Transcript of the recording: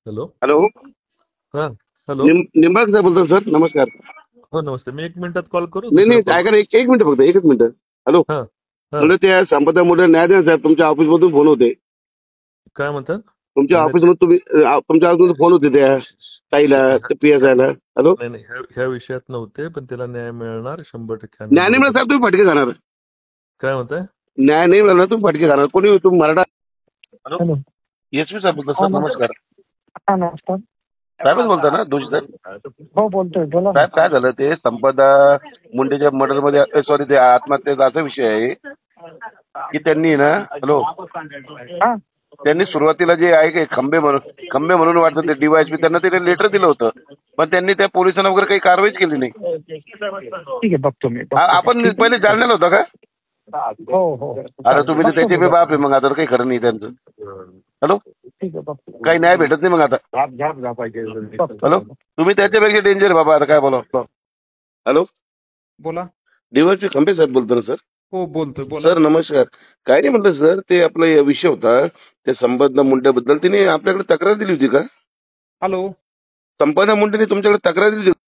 Hello. Hello. हा. Hello. Nimbalkar साहेब बोलतो sir, नमस्कार. हो नमस्ते. मी 1 मिनिटात कॉल करू, नाही दुसऱ्या नाही, कॉल. ऐका ना, एक मिनिट फक्त, एकच मिनिट. हॅलो. हा. हा. म्हणजे त्या संपदा मुळे न्यायाधीश साहेब तुमच्या ऑफिसमधून फोन होते. काय म्हणतात? तुमच्या नाही नाही ऑफिसमध्ये तुम्ही तुमच्या ऑफिसमधून फोन होते त्या ताईला, ह्या- त्या PSI ला. हॅलो. नाही नाही, ह्या विषयात नव्हते, पण त्याला न्याय मिळणार 100% आम्ही न्याय नाही मिळाला बरोबर. साहेब, तुम्ही फटके खाणार. काय म्हणताय? न्याय नाही मिळाला तुम्ही फटके खाणार. कोणी तुम्ही मराठा. हॅलो. हॅलो. SV साहेब बोलतो हा सर, नमस्कार. हा नमस्कार. साहेबच बोलता ना, दोषी साहेब? हो बोलतोय, बोला ना. साहेब काय झालं, ते संपदा मुंडेच्या मर्डर मध्ये, सॉरी, ते आत्महत्येचा असा विषय आहे की त्यांनी ना, हॅलो, हा त्यांनी सुरुवातीला जे आहे की खंबे म्हणून वाटतं ते DYSP, त्यांना ते लेटर दिलं होतं, पण त्यांनी त्या पोलिसांना वगैरे काही कारवाईच केली नाही. ठीक आहे, बघतो मी. आपण पहिले जाणलेलं होतं का? हो हो. आता तुम्ही तर त्याचे बी बाप आहे, मग आता काही खरं नाही त्यांचं. हॅलो. ठीक आहे, बघतो. काही न्याय भेटत नाही मग आता. हॅलो. तुम्ही त्याच्यापेक्षा डेंजर बाबा, आता काय बोला. हॅलो. बोला. DYSP खंबे साहेब बोलतो ना सर? हो बोलतोय, बोला. सर नमस्कार. काय नाही म्हटलं सर, ते आपला विषय होता त्या संपदा मुंडेबद्दल. तिने आपल्याकडे तक्रार दिली होती का? हॅलो. संपदा मुंडेने तुमच्याकडे तक्रार दिली होती?